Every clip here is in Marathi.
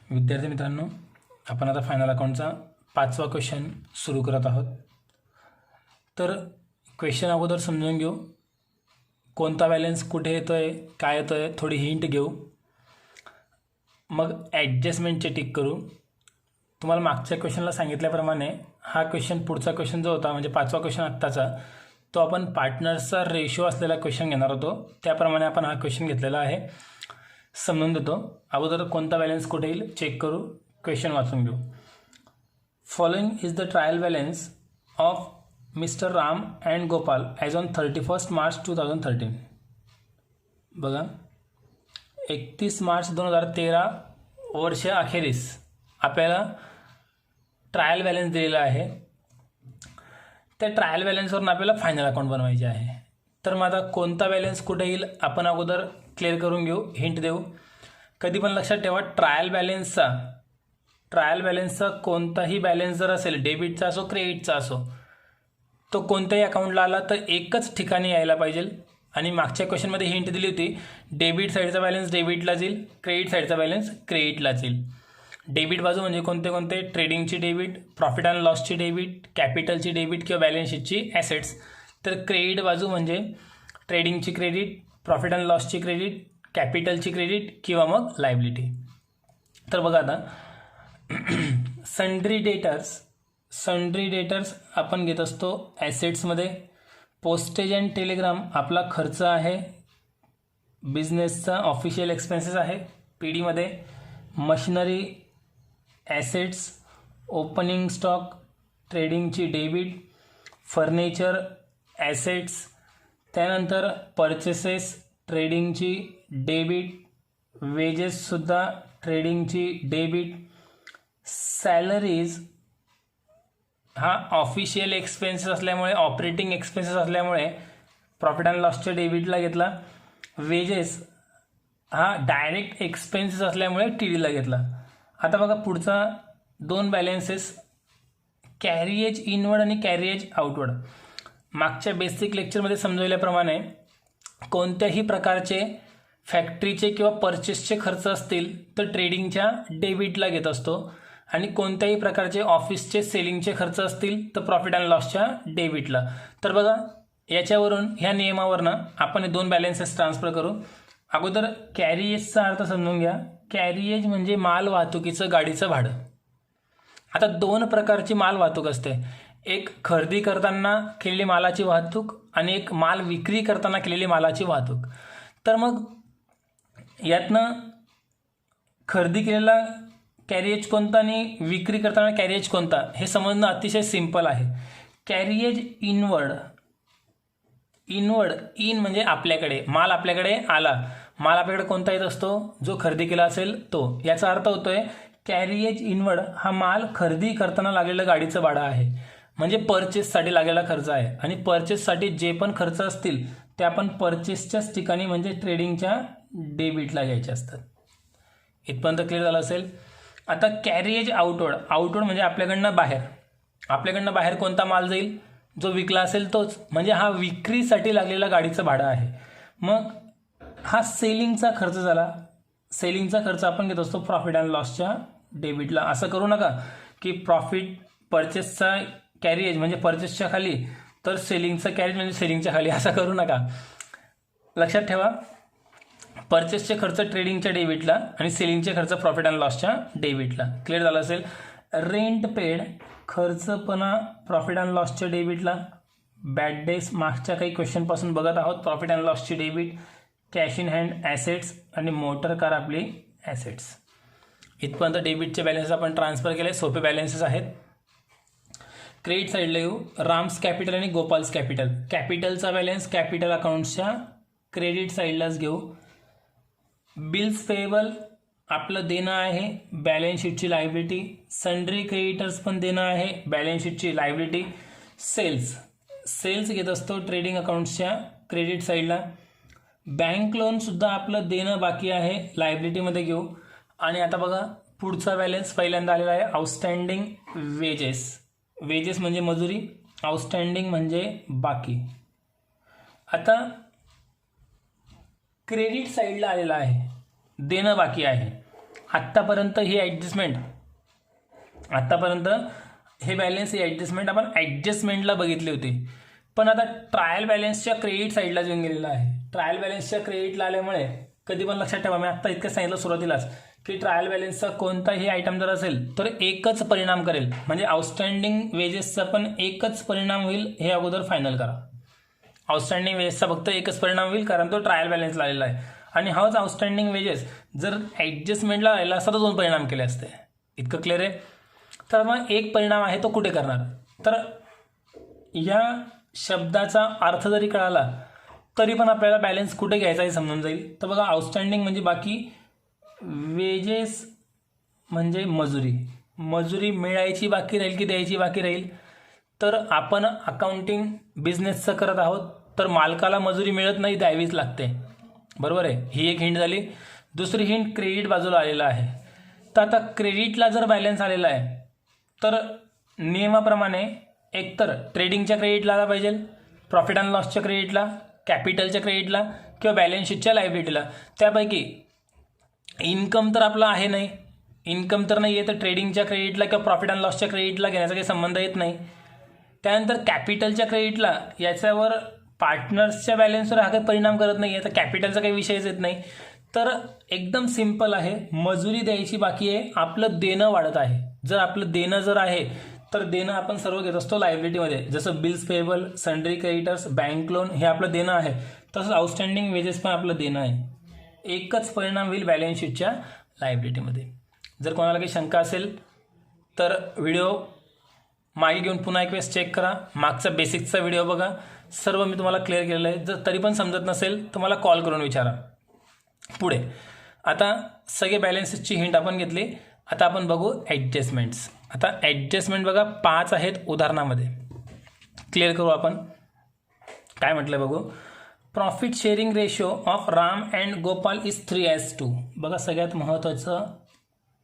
विद्यार्थी मित्रांनो, आपण आता फायनल अकाउंटचा 5वा क्वेश्चन सुरू करत आहोत. तर क्वेश्चन अगोदर समजून घेऊ. कोणता बॅलन्स कुठे येतोय, काय येतोय, थोडी हिंट घेऊ, मग ॲडजस्टमेंटचे टिक करू. तुम्हाला मागच्या क्वेश्चनला सांगितल्याप्रमाणे हा क्वेश्चन पुढचा क्वेश्चन जो होता म्हणजे 5वा क्वेश्चन आत्ताचा, तो आपण पार्टनर्सचा रेशो असलेला क्वेश्चन घेणार होतो. त्याप्रमाणे आपण हा क्वेश्चन घेतलेला आहे. समजून देतो. अगोदर कोणता बॅलन्स कुठे येईल चेक करू, क्वेश्चन वाचून घेऊ. Following is the trial balance of mister Ram and Gopal as on 31 March 2013. बघा, 31 मार्च 2013 वर्ष अखेरीस आपल्याला ट्रायल बॅलन्स दिलेला आहे. त्या ट्रायल बॅलन्सवरून आपल्याला फायनल अकाउंट बनवायचे आहे. तर मग आता कोणता बॅलन्स कुठे येईल आपण अगोदर क्लिअर करून घेऊ, हिंट देऊ. कधी पण लक्षात ठेवा, ट्रायल बॅलन्सचा कोणताही बॅलन्स जर असेल, डेबिटचा असो क्रेडिटचा असो, तो कोणत्याही अकाउंटला आला तर एकच ठिकाणी यायला पाहिजे. आणि मागच्या क्वेश्चनमध्ये हिंट दिली होती, डेबिट साईडचा बॅलन्स डेबिटला जाईल, क्रेडिट साईडचा बॅलन्स क्रेडिटला जाईल. डेबिट बाजू म्हणजे कोणते कोणते, ट्रेडिंगची डेबिट, प्रॉफिट अँड लॉसची डेबिट, कॅपिटलची डेबिट किंवा बॅलन्स शीटची ॲसेट्स. तर क्रेडिट बाजू म्हणजे ट्रेडिंगची क्रेडिट, प्रॉफिट अँड लॉसची क्रेडिट, कॅपिटलची क्रेडिट किंवा मग लायबिलिटी. तर बघा आता सन्ड्री डेटर्स आपण घेत असतो ॲसेट्समध्ये. पोस्टेज अँड टेलिग्राम आपला खर्च आहे, बिझनेसचा ऑफिशियल एक्सपेन्सेस आहे PD मध्ये. मशिनरी ॲसेट्स, ओपनिंग स्टॉक, ट्रेडिंगची डेबिट, फर्निचर ॲसेट्स, त्यानंतर परचेसेस ट्रेडिंगची डेबिट, वेजेससुद्धा ट्रेडिंगची डेबिट, सॅलरीज हा ऑफिशियल एक्सपेन्सेस असल्यामुळे, ऑपरेटिंग एक्सपेन्सेस असल्यामुळे प्रॉफिट अँड लॉसच्या डेबिटला घेतला. वेजेस हा डायरेक्ट एक्सपेन्सेस असल्यामुळे TDला घेतला. आता बघा पुढचा दोन बॅलन्सेस, कॅरिएज इनवर्ड आणि कॅरिएज आउटवर्ड. मागच्या बेसिक लेक्चरमध्ये समजवल्याप्रमाणे कोणत्याही प्रकारचे फॅक्टरीचे किंवा परचेसचे खर्च असतील तर ट्रेडिंगच्या डेबिटला घेत असतो, आणि कोणत्याही प्रकारचे ऑफिसचे सेलिंगचे खर्च असतील तर प्रॉफिट अँड लॉसच्या डेबिटला. तर बघा याच्यावरून, ह्या नियमावरनं आपण हे दोन बॅलन्सेस ट्रान्सफर करू. अगोदर कॅरिएजचा अर्थ समजून घ्या. कॅरिएज म्हणजे माल वाहतुकीचं गाडीचं भाडं. आता दोन प्रकारची माल वाहतूक असते, एक खरेदी करताना केलेली मालाची वाहतूक आणि एक माल विक्री करताना केलेली मालाची वाहतूक. तर मग यातनं खरेदी केलेला कॅरिएज कोणता आणि विक्री करताना कॅरिएज कोणता हे समजणं अतिशय सिंपल आहे. कॅरिएज इनवर्ड इन म्हणजे आपल्याकडे माल, आपल्याकडे आला माल, आपल्याकडे कोणता येत असतो, जो खरेदी केला असेल तो. याचा अर्थ होतोय कॅरिएज इनवर्ड हा माल खरेदी करताना लागलेलं गाडीचं भाडं आहे, म्हणजे परचेससाठी लागलेला खर्च आहे. आणि परचेससाठी जे पण खर्च असतील ते आपण परचेसच्याच ठिकाणी म्हणजे ट्रेडिंगच्या डेबिटला घ्यायचे असतात. इथपर्यंत क्लिअर झालं असेल. आता कॅरिएज आउटवर्ड म्हणजे आपल्याकडनं बाहेर कोणता माल जाईल, जो विकला असेल तोच, म्हणजे हा विक्रीसाठी लागलेला गाडीचं भाडं आहे. मग हा सेलिंगचा खर्च झाला. सेलिंगचा खर्च आपण घेत असतो प्रॉफिट अँड लॉसच्या डेबिटला. असं करू नका की प्रॉफिट परचेसचा कॅरिएज म्हणजे परचेसच्या खाली, तर सेलिंगचा कॅरिएज म्हणजे सेलिंगच्या खाली, असं करू नका. लक्षात ठेवा, परचेसचे खर्च ट्रेडिंगच्या डेबिटला आणि सेलिंगचे खर्च प्रॉफिट अँड लॉसच्या डेबिटला. क्लिअर झालं असेल. रेंट पेड खर्चपणा प्रॉफिट अँड लॉसच्या डेबिटला. बॅड डेज मागच्या काही क्वेश्चनपासून बघत आहोत, प्रॉफिट अँड लॉसची debit. Cash in hand assets आणि मोटर कार आपली ॲसेट्स. इथपर्यंत डेबिटचे बॅलन्सेस आपण ट्रान्सफर केले, सोपे बॅलन्सेस आहेत. क्रेडिट साईडला येऊ. राम्स कॅपिटल आणि गोपाल्स कॅपिटल. कॅपिटलचा बॅलन्स कॅपिटल अकाउंट्सच्या क्रेडिट साईडलाच घेऊ. बिल्स पेएबल आपलं देणं आहे, बॅलन्स शीटची लायबिलिटी. सन्ड्री क्रेडिटर्स पण देणं आहे, बॅलन्स शीटची लायबिलिटी. सेल्स घेत असतो ट्रेडिंग अकाउंट्सच्या क्रेडिट साईडला. बँक लोनसुद्धा आपलं देणं बाकी आहे, लायबिलिटीमध्ये घेऊ. आणि आता बघा पुढचा बॅलन्स पहिल्यांदा आलेला आहे, आउटस्टँडिंग वेजेस म्हणजे मजुरी, आउटस्टँडिंग म्हणजे बाकी. आता क्रेडिट साईडला आलेला आहे, देणं बाकी आहे. आत्तापर्यंत ही ॲडजस्टमेंट हे बॅलन्स ही ॲडजस्टमेंट आपण ॲडजस्टमेंटला बघितली होती, पण आता ट्रायल बॅलन्सच्या क्रेडिट साईडला येऊन गेलेला आहे. ट्रायल बॅलन्सच्या क्रेडिटला आल्यामुळे कधी पण लक्षात ठेवा, मी आत्ता इतकं सांगितलं सुरुवातीलाच की ट्रायल बॅलन्सचा कोणताही आयटम जर असेल तर एकच परिणाम करेल, म्हणजे आउटस्टँडिंग वेजेसचा पण एकच परिणाम होईल हे अगोदर फायनल करा. आउटस्टँडिंग वेजेसचा फक्त एकच परिणाम होईल कारण तो ट्रायल बॅलन्सला आलेला आहे, आणि हाच आउटस्टँडिंग वेजेस जर ॲडजस्टमेंटला आलेला असता तर 2 परिणाम केले असते. इतकं क्लिअर आहे. तर मग एक परिणाम आहे तो कुठे करणार, तर या शब्दाचा अर्थ जरी कळाला तरी पण आपल्याला बॅलन्स कुठे घ्यायचा हे समजून जाईल. तर बघा, आउटस्टँडिंग म्हणजे बाकी, वेजेस म्हणजे मजुरी मिळायची बाकी राहील की द्यायची बाकी राहील. तर आपण अकाउंटिंग बिझनेसचं करत आहोत, तर मालकाला मजुरी मिळत नाही, द्यावीच लागते, बरोबर आहे. ही एक हिंट झाली. दुसरी हिंट क्रेडिट बाजूला आलेला आहे. तर आता क्रेडिटला जर बॅलन्स आलेला आहे तर नियमाप्रमाणे एकतर ट्रेडिंगच्या क्रेडिटला आला पाहिजे, प्रॉफिट अँड लॉसच्या क्रेडिटला, कॅपिटलच्या क्रेडिटला किंवा बॅलन्स शीटच्या लायबिलिटीला. त्यापैकी इन्कम तर आपला आहे नाही, इन्कम तर नाही आहे, तर ट्रेडिंगच्या क्रेडिटला किंवा प्रॉफिट अँड लॉसच्या क्रेडिटला घेण्याचा काही संबंध येत नाही. त्यानंतर कॅपिटलच्या क्रेडिटला याच्यावर पार्टनर्सच्या बॅलन्सवर हा काही परिणाम करत नाही आहे, तर कॅपिटलचा काही विषयच येत नाही. तर एकदम सिम्पल आहे, मजुरी द्यायची बाकी आहे, आपलं देणं वाढत आहे. जर आपलं देणं जर आहे तर देणं आपण सर्व घेत असतो लायबिलिटीमध्ये, जसं bills payable, sundry creditors, bank loan हे आपलं देणं आहे, तसंच आउटस्टँडिंग वेजेस पण आपलं देणं आहे. एकच परिणाम होईल बॅलन्स शीटच्या लायबिलिटीमध्ये. जर कोणाला काही शंका असेल तर व्हिडिओ मागे घेऊन पुन्हा एक वेळेस चेक करा, मागचा बेसिकचा व्हिडिओ बघा, सर्व मी तुम्हाला क्लिअर केलेलं आहे. जर तरी पण समजत नसेल तर मला कॉल करून विचारा. पुढे आता सगळे बॅलन्सेसची हिंट आपण घेतली. आता आपण बघू ॲडजस्टमेंट्स. आता ॲडजस्टमेंट बघा 5 आहेत उदाहरणामध्ये. क्लिअर करू आपण. काय म्हटलं बघू. Profit sharing ratio of Ram and Gopal is 3:2. बघा, सगळ्यात महत्त्वाचं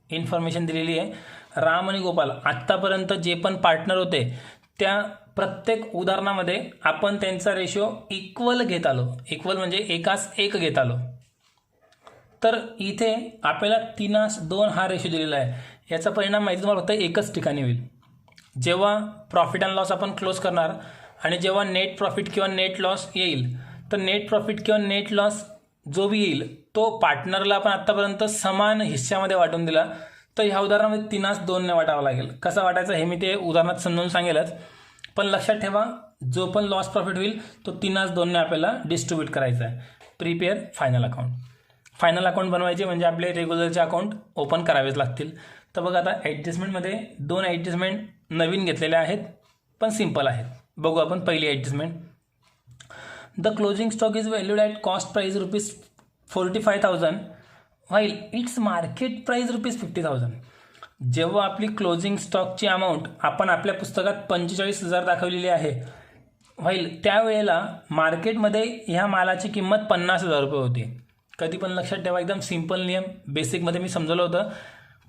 इन्फॉर्मेशन दिलेली आहे. राम आणि गोपाल आत्तापर्यंत जे पण पार्टनर होते त्या प्रत्येक उदाहरणामध्ये आपण त्यांचा रेशो इक्वल घेत आलो. इक्वल म्हणजे एकास एक घेत आलो. तर इथे आपल्याला 3:2 हा रेशो दिलेला आहे. याचा परिणाम माहिती तुम्हाला फक्त एकच ठिकाणी होईल, जेव्हा प्रॉफिट अँड लॉस आपण क्लोज करणार आणि जेव्हा नेट प्रॉफिट किंवा नेट लॉस येईल. तर नेट प्रॉफिट किंवा नेट लॉस जो बी येईल तो पार्टनरला आपण आत्तापर्यंत समान हिस्स्यामध्ये वाटून दिला. तर ह्या उदाहरणामध्ये 3:2 वाटावं लागेल. कसं वाटायचं हे मी ते उदाहरणात समजावून सांगेलच, पण लक्षात ठेवा जो पण लॉस प्रॉफिट होईल तो 3:2 आपल्याला डिस्ट्रीब्यूट करायचा आहे. Prepare final account. Final account बनवायचे म्हणजे आपले रेग्युलरचे अकाउंट ओपन करावेच लागतील. तर बघा, आता ॲडजस्टमेंटमध्ये 2 ॲडजस्टमेंट नवीन घेतलेल्या आहेत पण सिम्पल आहेत. बघू आपण पहिली adjustment. The closing stock is valued at cost price ₹45,000 while its market price ₹50,000. जेव्हा आपली क्लोजिंग स्टॉकची अमाऊंट आपण आपल्या पुस्तकात 45,000 दाखवलेली आहे व्हाईल, त्यावेळेला मार्केटमध्ये ह्या मालाची किंमत ₹50,000 होती. कधी पण लक्षात ठेवा, एकदम सिम्पल नियम. बेसिकमध्ये मी समजवलं होतं,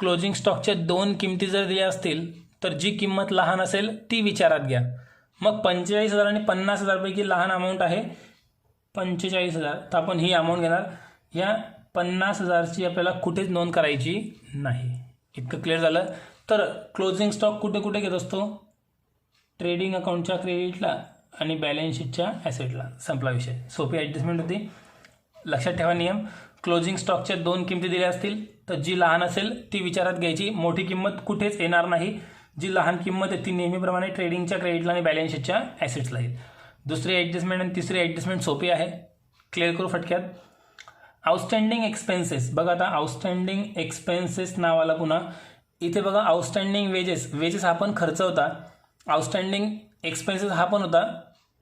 क्लोजिंग स्टॉकच्या 2 किमती जर दिल्या असतील तर जी किंमत लहान असेल ती विचारात घ्या. मग 45,000 आणि 50,000 पैकी लहान अमाऊंट आहे 45,000, तर आपण ही अमाऊंट घेणार. या 50,000ची आपल्याला कुठेच नोंद करायची नाही. इतकं क्लिअर झालं. तर क्लोजिंग स्टॉक कुठे कुठे घेत असतो, ट्रेडिंग अकाउंटच्या क्रेडिटला आणि बॅलन्स शीटच्या ॲसेटला. संपला विषय. सोपी ॲडजस्टमेंट होती. लक्षात ठेवा नियम. क्लोजिंग स्टॉकच्या 2 किमती दिल्या असतील तर जी लहान असेल ती विचारात घ्यायची. मोठी किंमत कुठेच येणार नाही. जी लहान किंमत आहे ती नेहमीप्रमाणे ट्रेडिंगच्या क्रेडिटला आणि बॅलन्स शीटच्या ॲसेट्सला येईल. दुसरी ॲडजस्टमेंट आणि तिसरी ॲडजस्टमेंट सोपी आहे. क्लिअर करू फटक्यात. Outstanding expenses. बघा, आता आउटस्टँडिंग एक्सपेन्सेस नाव आला पुन्हा. इथे बघा, आउटस्टँडिंग वेजेस हा पण खर्च होता. आउटस्टँडिंग एक्सपेन्सेस हा पण होता.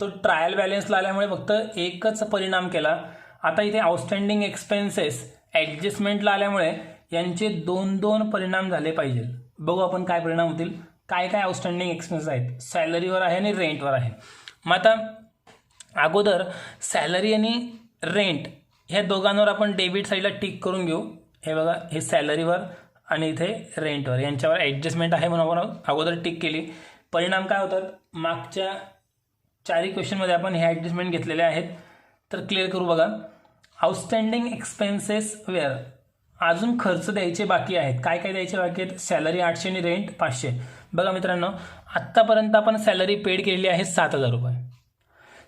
तो ट्रायल बॅलन्सला आल्यामुळे फक्त एकच परिणाम केला. आता इथे आउटस्टँडिंग एक्सपेन्सेस ॲडजस्टमेंटला आल्यामुळे यांचे 2 परिणाम झाले पाहिजे. बघू आपण काय परिणाम होतील. काय काय आउटस्टँडिंग एक्सपेन्सेस आहेत. सॅलरीवर आहे आणि रेंटवर आहे. मग आता अगोदर सॅलरी आणि रेंट ह्या दोघांवर आपण डेबिट साईडला टिक करून घेऊ. हे बघा, हे सॅलरीवर आणि इथे रेंटवर यांच्यावर ॲडजस्टमेंट आहे म्हणून आपण अगोदर टिक केली. परिणाम काय होतात, मागच्या 4 क्वेश्चनमध्ये आपण हे ॲडजस्टमेंट घेतलेले आहेत. तर क्लिअर करू बघा. आउटस्टँडिंग एक्सपेन्सेस वेअर अजून खर्च द्यायचे बाकी आहेत. काय काय द्यायचे बाकी आहेत? सॅलरी 800 आणि रेंट 500. बघा मित्रांनो, आत्तापर्यंत आपण सॅलरी पेड केलेली आहे 7,000 रुपये.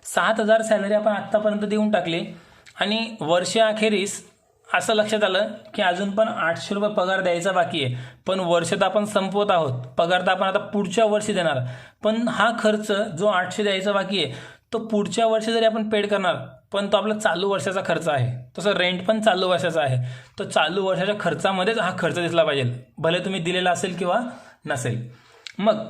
7,000 सॅलरी आपण आत्तापर्यंत देऊन टाकली आणि वर्षाअखेरीस असं लक्षात आलं की अजून पण 800 रुपये पगार द्यायचा बाकी आहे. पण वर्ष तर आपण संपवत आहोत, पगार तर आपण आता पुढच्या वर्षी देणार. पण हा खर्च जो 800 द्यायचा बाकी आहे तो पुढच्या वर्षी जरी आपण पेड करणार, पण तो आपला चालू वर्षाचा खर्च आहे. तसं रेंट पण चालू वर्षाचा आहे. तो चालू वर्षाच्या खर्चामध्येच हा खर्च दिसला पाहिजे, भले तुम्ही दिलेला असेल किंवा नसेल. मग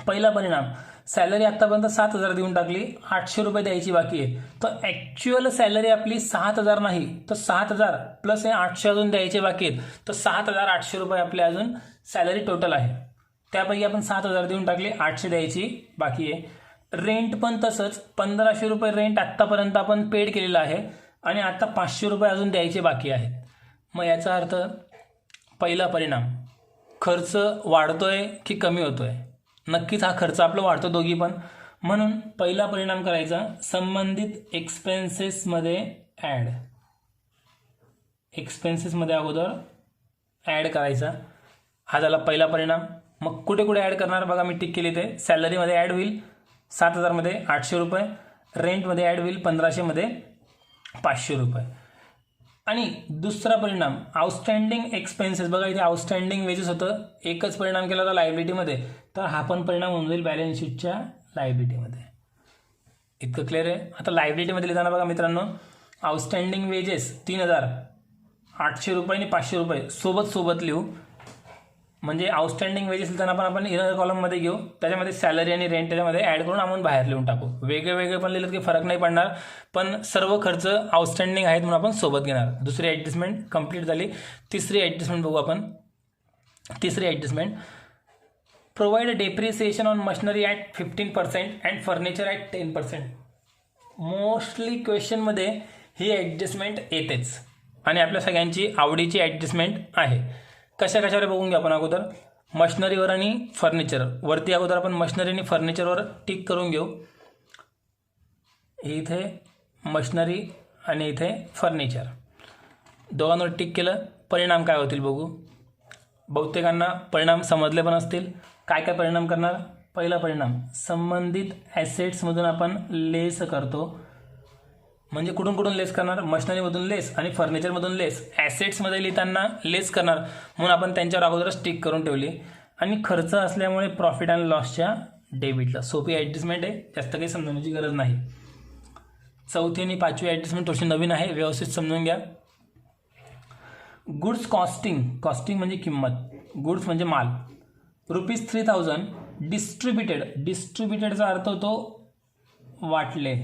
पहिला परिणाम, सॅलरी आत्तापर्यंत 7,000 देऊन टाकली, 800 रुपये द्यायची बाकी आहे. तर ॲक्च्युअल सॅलरी आपली 7,000 नाही, तर 7,000 प्लस हे 800 अजून द्यायचे बाकी आहेत. तर 7,800 रुपये आपले अजून सॅलरी टोटल आहे. त्यापैकी आपण 7,000 देऊन टाकले, 800 द्यायची बाकी आहे. रेंट पण तसंच, 1,500 रुपये रेंट आत्तापर्यंत आपण पेड केलेलं आहे आणि आता 500 रुपये अजून द्यायचे बाकी आहेत. मग याचा अर्थ पहिला परिणाम, खर्च वाढतोय की कमी होतोय? नक्कीच हा खर्च आपला वाढतो दोघी पण. म्हणून पहिला परिणाम करायचा, संबंधित एक्सपेन्सेसमध्ये ॲड. एक्सपेन्सेसमध्ये अगोदर ॲड करायचा. हा झाला पहिला परिणाम. मग कुठे कुठे ॲड करणार बघा, मी टिक केली ते. सॅलरीमध्ये ॲड होईल 7,000मध्ये 800 रुपये, रेंटमध्ये ॲड होईल 1,500मध्ये 500 रुपये. आणि दुसरा परिणाम, आउटस्टँडिंग एक्सपेन्सेस. बघा इथे आउटस्टँडिंग वेजेस होतं, एकच परिणाम केला होता लायबिलिटीमध्ये, तर हा पण परिणाम होऊन जाईल बॅलन्स शीटच्या लायबिलिटीमध्ये. इतकं क्लिअर आहे? आता लायबिलिटीमध्ये लिहिताना बघा मित्रांनो, आउटस्टँडिंग वेजेस 3,000, 800 रुपये आणि 500 रुपये सोबत लिहू. म्हणजे आउटस्टँडिंग वेजेस लिहिताना पण आपण इनर कॉलममध्ये घेऊ, त्याच्यामध्ये सॅलरी आणि रेंट त्याच्यामध्ये ॲड करून अमाऊंट बाहेर लिहून टाकू. वेगळे पण लिहिलं की फरक नाही पडणार, पण सर्व खर्च आउटस्टँडिंग आहेत म्हणून आपण सोबत घेणार. दुसरी ॲडजस्टमेंट कंप्लीट झाली. तिसरी ॲडजस्टमेंट बघू आपण. तिसरी adjustment, provide depreciation on machinery at 15% and furniture at 10%. Mostly क्वेश्चनमध्ये ही ॲडजस्टमेंट येतेच आणि आपल्या सगळ्यांची आवडीची ॲडजस्टमेंट आहे. कशावर बघून घ्या आपण अगोदर. मशिनरीवर आणि फर्निचर. वरती अगोदर आपण मशिनरी आणि फर्निचरवर टिक करून घेऊ. इथे मशिनरी आणि इथे फर्निचर, दोघांवर टिक केलं. परिणाम काय होतील बघू. बहुतेकांना परिणाम समजले पण असतील. काय परिणाम करणार? पहिला परिणाम, संबंधित ॲसेट्समधून आपण लेस करतो. म्हणजे कुठून लेस करणार? मशिनरीमधून लेस आणि फर्निचरमधून लेस. ॲसेट्समध्ये लिहिताना लेस करणार म्हणून आपण त्यांच्यावर अगोदरच टिक करून ठेवली. आणि खर्च असल्यामुळे प्रॉफिट अँड लॉसच्या डेबिटला. सोपी ॲडजस्टमेंट आहे, जास्त काही समजण्याची गरज नाही. चौथी आणि पाचवी ॲडजस्टमेंट थोडीशी नवीन आहे, व्यवस्थित समजून घ्या. Goods costing. कॉस्टिंग म्हणजे किंमत, गुड्स म्हणजे माल. ₹3,000 डिस्ट्रीब्युटेड. डिस्ट्रीब्युटेडचा अर्थ होतो वाटले.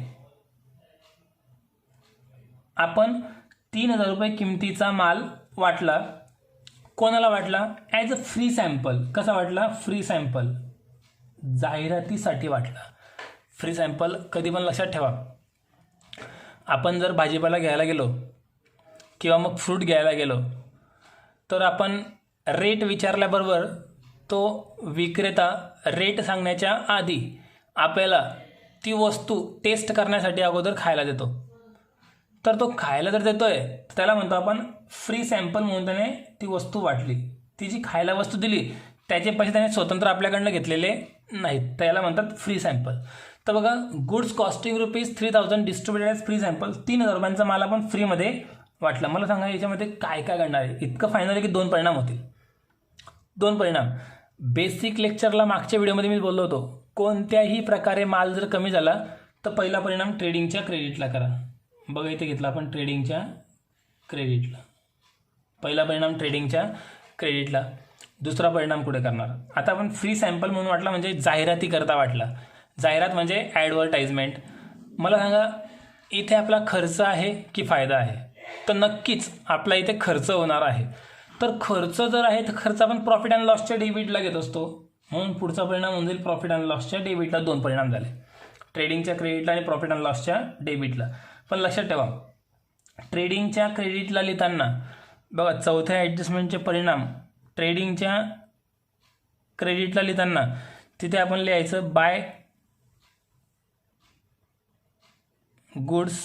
आपण 3,000 रुपये किमतीचा माल वाटला. कोणाला वाटला? As a free sample. कसा वाटला? फ्री सॅम्पल, जाहिरातीसाठी वाटला. फ्री सॅम्पल कधी पण लक्षात ठेवा. आपण जर भाजीपाला घ्यायला गेलो किंवा मग फ्रूट घ्यायला गेलो तर आपण रेट विचारल्याबरोबर तो विक्रेता रेट सांगण्याच्या आधी आपल्याला ती वस्तू टेस्ट करण्यासाठी अगोदर खायला देतो. तर तो खायला जर देतोय त्याला म्हणतो आपण फ्री सॅम्पल, म्हणून त्याने ती वस्तू वाटली. ती जी खायला वस्तू दिली त्याचे पैसे त्याने स्वतंत्र आपल्याकडनं घेतलेले नाहीत, त्याला म्हणतात फ्री सॅम्पल. तर बघा, goods costing ₹3,000 distributed as free sample. 3,000 रुपयांचा माल आपण फ्रीमध्ये वाटला. मला सांगा याच्यामध्ये काय घडणार आहे? इतकं फायनल आहे की 2 परिणाम होतील. 2 परिणाम. बेसिक लेक्चरला मागच्या व्हिडिओमध्ये मी बोललो होतो, कोणत्याही प्रकारे माल जर कमी झाला तर पहिला परिणाम ट्रेडिंगच्या क्रेडिटला करा. बघा इथे घेतला आपण ट्रेडिंगच्या क्रेडिटला. पहिला परिणाम ट्रेडिंगच्या क्रेडिटला. दुसरा परिणाम कुठे करणार? आता आपण फ्री सॅम्पल म्हणून वाटला म्हणजे जाहिराती करता वाटला. जाहिरात म्हणजे ॲडव्हर्टाइजमेंट. मला सांगा इथे आपला खर्च आहे की फायदा आहे? तर नक्कीच आपला इथे खर्च होणार आहे. तर खर्च जर आहे तर खर्च आपण प्रॉफिट अँड लॉसच्या डेबिटला घेत असतो, म्हणून पुढचा परिणाम होऊन जाईल प्रॉफिट अँड लॉसच्या डेबिटला. 2 परिणाम झाले, ट्रेडिंगच्या क्रेडिटला आणि प्रॉफिट अँड लॉसच्या डेबिटला. पण लक्षात ठेवा, ट्रेडिंगच्या क्रेडिटला लिहिताना बघा चौथ्या ॲडजस्टमेंटचे परिणाम ट्रेडिंगच्या क्रेडिटला लिहिताना तिथे आपण लिहायचं by goods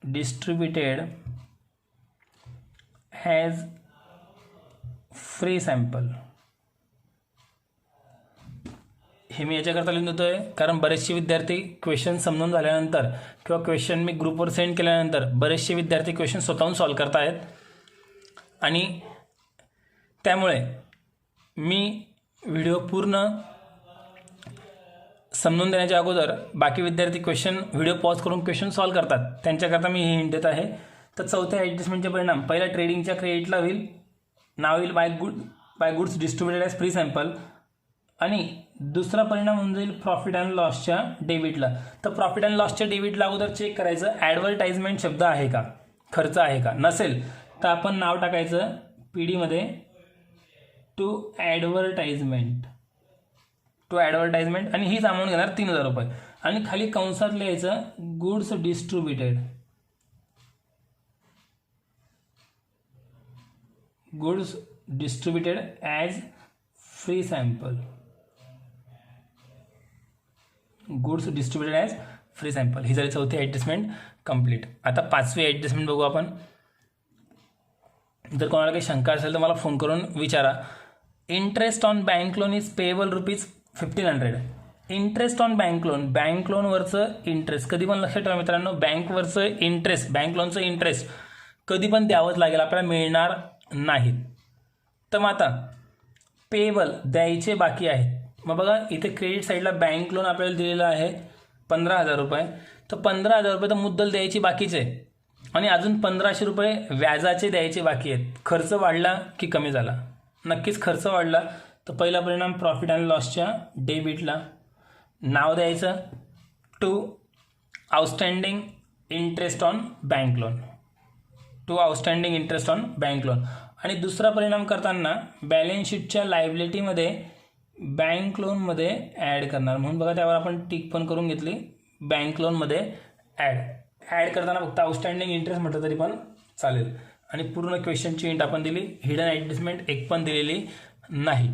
distributed as free sample. हे मी याच्याकरता लिहून देतो आहे कारण बरेचसे विद्यार्थी क्वेश्चन समजून झाल्यानंतर किंवा क्वेश्चन मी ग्रुपवर सेंड केल्यानंतर बरेचसे विद्यार्थी क्वेश्चन स्वतःहून सॉल्व करत आहेत आणि त्यामुळे मी व्हिडिओ पूर्ण समजून देण्याच्या अगोदर बाकी विद्यार्थी व्हिडिओ पॉज करून क्वेश्चन सॉल्व करतात, त्यांच्याकरता मी ही हिंट देत आहे. तर चौथ्या ॲडजस्टमेंटचे परिणाम, पहिला ट्रेडिंगच्या क्रेडिटला होईल, नाव येईल by goods distributed as free sample, आणि दुसरा परिणाम होऊन जाईल प्रॉफिट अँड लॉसच्या डेबिटला. तर प्रॉफिट अँड लॉसच्या डेबिटला अगोदर चेक करायचं ॲडव्हर्टाइजमेंट शब्द आहे का, खर्च आहे का. नसेल तर आपण नाव टाकायचं PD मध्ये टू ॲडव्हर्टाइजमेंट आणि हीच अमाऊंट घेणार 3000 रुपये, आणि खाली कंसात लिहायचं goods distributed as free sample. Goods distributed as free sample ही झाली चौथी ॲडजस्टमेंट कंप्लीट. आता पाचवी ॲडजस्टमेंट बघू आपण. जर कोणाला काही शंका असेल तर मला फोन करून विचारा. Interest on bank loan is payable ₹1500. Interest on bank लोनवरचं इंटरेस्ट कधी पण लक्षात ठेवा मित्रांनो, बँक लोनचं इंटरेस्ट कधी पण द्यावंच लागेल, आपल्याला मिळणार नाहीत. तर मग आता पेएबल द्यायचे बाकी आहेत. मग बघा इथे क्रेडिट साईडला बँक लोन आपल्याला दिलेलं आहे 15,000 रुपये. तर 15,000 रुपये तर मुद्दल द्यायची बाकीचे आणि अजून 1500 रुपये व्याजाचे द्यायचे बाकी आहेत. खर्च वाढला की कमी झाला? नक्कीच खर्च वाढला. तर पहिला परिणाम प्रॉफिट अँड लॉसच्या डेबिटला नाव द्यायचं to outstanding interest on bank loan, आणि दुसरा परिणाम करताना बॅलन्स शीटच्या लायबिलिटीमध्ये बँक लोनमध्ये ॲड करणार. म्हणून बघा त्यावर आपण टिक पण करून घेतली, बँक लोनमध्ये ॲड करताना फक्त आउटस्टँडिंग इंटरेस्ट म्हटलं तरी पण चालेल. आणि पूर्ण क्वेश्चनची हिंट आपण दिली, हिडन ॲडजस्टमेंट एक पण दिलेली नाही.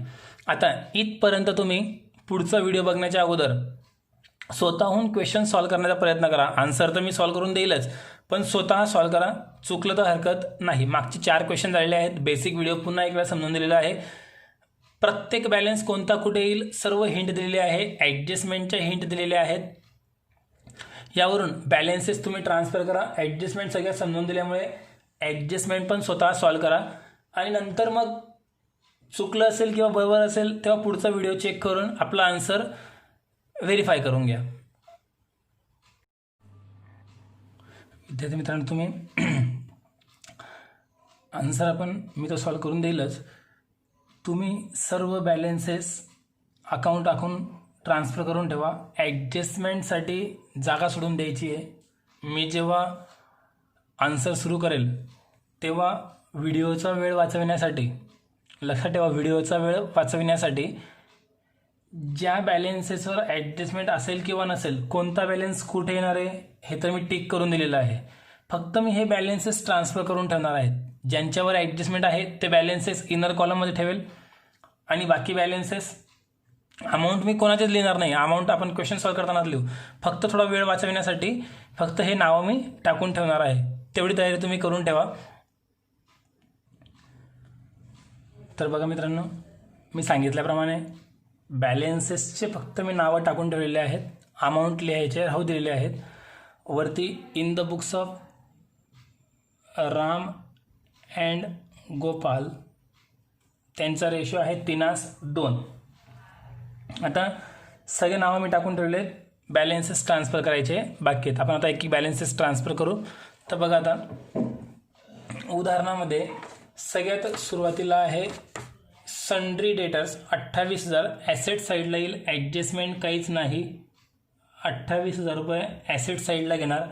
आता इथपर्यंत तुम्ही पुढचा व्हिडिओ बघण्याच्या अगोदर स्वतःहून क्वेश्चन सॉल्व करण्याचा प्रयत्न करा. आन्सर तर मी सॉल्व करून देईलच, पण स्वतः सॉल्व करा. चुकलं तर हरकत नाही. मागचे 4 क्वेश्चन झालेले आहेत. बेसिक व्हिडिओ पुन्हा एक वेळा समजून दिलेला आहे. प्रत्येक बॅलन्स कोणता कुठे येईल सर्व हिंट दिलेले आहे, ॲडजस्टमेंटच्या हिंट दिलेल्या आहेत. यावरून बॅलन्सेस तुम्ही ट्रान्सफर करा. ॲडजस्टमेंट सगळ्या समजून दिल्यामुळे ॲडजस्टमेंट पण स्वतः सॉल्व करा, आणि नंतर मग चुकलं असेल किंवा बरोबर असेल तेव्हा पुढचा व्हिडिओ चेक करून आपला आन्सर व्हेरीफाय करून घ्या. विद्यार्थी मित्रांनो, तुम्ही आन्सर मी तो सॉल्व करून देईलच. तुम्ही सर्व बॅलन्सेस अकाउंट ट्रान्सफर करून ठेवा. ॲडजस्टमेंटसाठी जागा सोडून द्यायची आहे. मी जेव्हा आन्सर सुरू करेल तेव्हा व्हिडिओचा वेळ वाचविण्यासाठी, लक्षात ठेवा, व्हिडिओचा वेळ वाचविण्यासाठी ज्या बॅलन्सेसवर ॲडजस्टमेंट असेल किंवा नसेल, कोणता बॅलन्स कुठे येणार आहे हे तर मी टिक करून दिलेलं आहे. फक्त मी हे बॅलन्सेस ट्रान्सफर करून ठेवणार आहेत. ज्यांच्यावर ॲडजस्टमेंट आहे ते बॅलन्सेस इनर कॉलममध्ये ठेवेल, आणि बाकी बॅलन्सेस अमाऊंट मी कोणाचेच लिहिणार नाही. अमाऊंट आपण क्वेश्चन सॉल्व करतानाच लिहू. फक्त थोडा वेळ वाचविण्यासाठी फक्त हे नावं मी टाकून ठेवणार आहे. तेवढी तयारी तुम्ही करून ठेवा. तर बघा मित्रांनो, मी सांगितल्याप्रमाणे बॅलन्सेसचे फक्त मी नावं टाकून ठेवलेले आहेत. अमाऊंट लिहायचे राहू दिलेले आहेत. वरती in the books of Ram and Gopal त्यांचा रेशो आहे 3:2. आता सगळे नावं मी टाकून ठेवले आहेत. बॅलन्सेस ट्रान्सफर करायचे बाकी आहेत. आपण आता एक बॅलन्सेस ट्रान्सफर करू. तर बघा आता उदाहरणामध्ये सगळ्यात सुरुवातीला आहे सन्ड्री डेटर्स 28,000. ॲसेट साईडला येईल, ॲडजस्टमेंट काहीच नाही. 28,000 रुपये ॲसेट साईडला घेणार.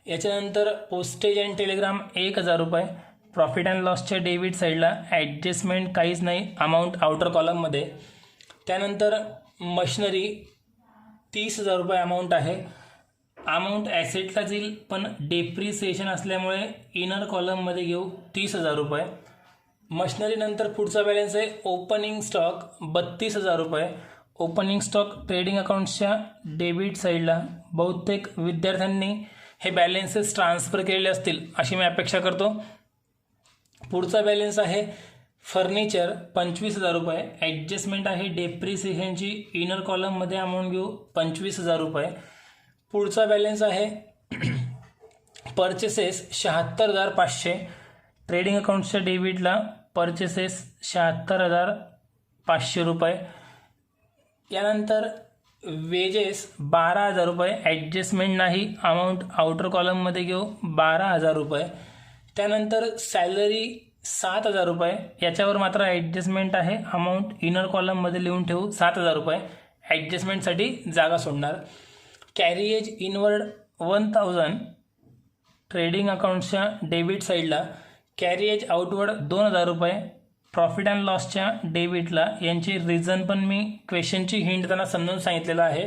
याच्यानंतर पोस्टेज अँड टेलिग्राम 1,000 रुपये. प्रॉफिट अँड लॉसच्या डेबिट साईडला ॲडजस्टमेंट काहीच नाही, अमाऊंट आउटर कॉलममध्ये. त्यानंतर मशिनरी 30,000 रुपये अमाऊंट आहे. अमाऊंट ॲसेटला जाईल, पण डेप्रिसिएशन असल्यामुळे इनर कॉलममध्ये घेऊ 30,000 रुपये. मशिनरीनंतर पुढचा बॅलन्स आहे ओपनिंग स्टॉक 32,000 रुपये. ओपनिंग स्टॉक ट्रेडिंग अकाउंट्सच्या डेबिट साईडला. बहुतेक विद्यार्थ्यांनी हे बॅलेन्सेस ट्रान्सफर केलेले असतील अशी मी अपेक्षा करतो. पुढचा बॅलेन्स आहे फर्निचर 25,000 रुपये. ॲडजस्टमेंट आहे डेप्रिसिएशनची, इनर कॉलममध्ये अमाऊंट घेऊ 25,000 रुपये. पुढचा बॅलेन्स आहे परचेसेस 76,500. ट्रेडिंग अकाउंट्सच्या डेबिटला परचेसेस 76,500 रुपये. यानंतर वेजेस 12,000 रुपये. ॲडजस्टमेंट नाही, अमाऊंट आउटर कॉलममध्ये घेऊ 12,000 रुपये. त्यानंतर सॅलरी 7,000 रुपये. याच्यावर मात्र ॲडजस्टमेंट आहे, अमाऊंट इनर कॉलममध्ये लिहून ठेवू 7,000 रुपये. ॲडजस्टमेंटसाठी जागा सोडणार. कॅरिएज इनवर्ड 1,000. ट्रेडिंग अकाउंट्सच्या डेबिट साईडला कॅरिएज आउटवर्ड 2,000 रुपये. प्रॉफिट अँड लॉसच्या डेबिटला यांची रिझन पण मी क्वेश्चनची हिंट त्यांना समजून सांगितलेलं आहे.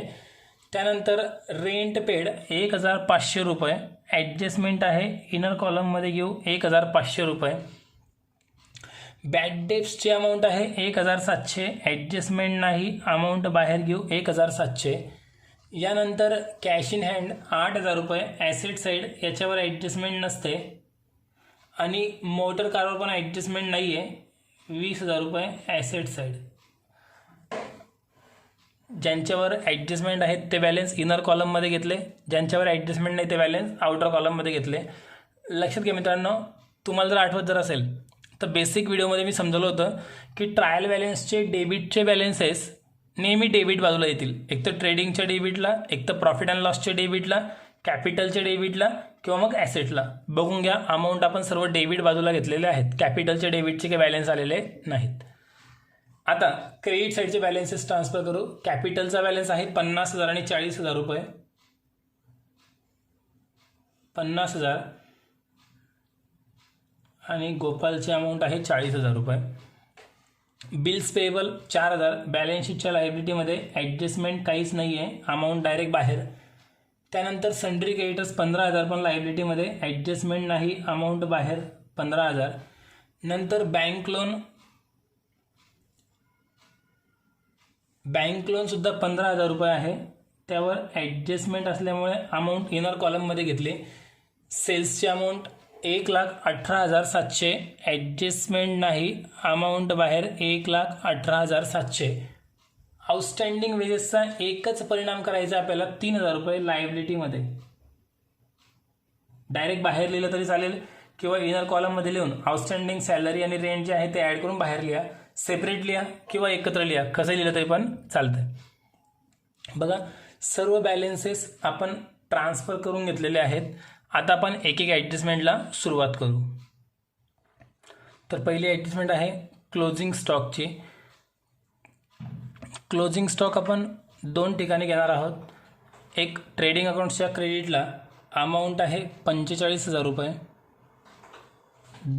त्यानंतर रेंट पेड 1,500 रुपये. ॲडजस्टमेंट आहे, इनर कॉलममध्ये घेऊ 1,500 रुपये. बॅड डेप्सची अमाऊंट आहे 1,700. ॲडजस्टमेंट नाही, अमाऊंट बाहेर घेऊ 1,700. यानंतर कॅश इन हँड 8,000 रुपये. ॲसेट साईड याच्यावर ॲडजस्टमेंट नसते आणि मोटर कारवर पण ॲडजस्टमेंट नाही आहे 20,000 रुपये. ॲसेट साईड ज्यांच्यावर ॲडजस्टमेंट आहेत ते बॅलेन्स इनर कॉलममध्ये घेतले, ज्यांच्यावर ॲडजस्टमेंट नाही ते बॅलेन्स आउटर कॉलममध्ये घेतले. लक्षात घ्या मित्रांनो, तुम्हाला जर आठवत जर असेल तर बेसिक व्हिडिओमध्ये मी समजवलं होतं की ट्रायल बॅलेन्सचे डेबिटचे बॅलेन्सेस नेहमी डेबिट बाजूला येतील. एक तर ट्रेडिंगच्या डेबिटला, एक तर प्रॉफिट अँड लॉसच्या डेबिटला, कॅपिटलच्या डेबिटला किंवा मग ॲसेटला. बघून घ्या, अमाऊंट आपण सर्व डेबिट बाजूला घेतलेले आहेत. कॅपिटलच्या डेबिटचे काही बॅलेन्स आलेले नाहीत. आता क्रेडिट साईडचे बॅलेन्सेस ट्रान्सफर करू. कॅपिटलचा बॅलेन्स आहे 50,000 आणि 40,000 रुपये. 50,000 आणि गोपालची अमाऊंट आहे 40,000 रुपये. Bills payable 4,000. बॅलन्स शीटच्या लायबिलिटीमध्ये ॲडजस्टमेंट काहीच नाही आहे, अमाऊंट डायरेक्ट बाहेर. त्यानंतर सन्ड्री क्रेडिटर्स 15,000 पण लायबिलिटीमध्ये ॲडजस्टमेंट नाही, अमाऊंट बाहेर 15,000. नंतर बँक लोनसुद्धा 15,000 रुपये आहे, त्यावर ॲडजस्टमेंट असल्यामुळे अमाऊंट इनर कॉलममध्ये घेतली. सेल्सची अमाऊंट 1,18,700. ॲडजस्टमेंट नाही, अमाऊंट बाहेर 1,18,700. आउटस्टँडिंग वेजेसचा एकच परिणाम करायचा आपल्याला 3,000 रुपये लायबिलिटीमध्ये. डायरेक्ट बाहेर लिहिलं तरी चालेल किंवा इनर कॉलममध्ये लिहून आउटस्टँडिंग सॅलरी आणि रेंट जे आहे ते ॲड करून बाहेर लिहा, सेपरेट लिहा किंवा एकत्र लिहा, कसं लिहिलं तरी पण चालतं. बघा, सर्व बॅलेन्सेस आपण ट्रान्सफर करून घेतलेले आहेत. आता आपण एक एक ॲडजस्टमेंटला सुरुवात करू. तर पहिली ॲडजस्टमेंट आहे क्लोजिंग स्टॉकची. क्लोजिंग स्टॉक आपण 2 ठिकाणी घेणार आहोत. एक ट्रेडिंग अकाउंट्सच्या क्रेडिटला अमाऊंट आहे 45,000 रुपये.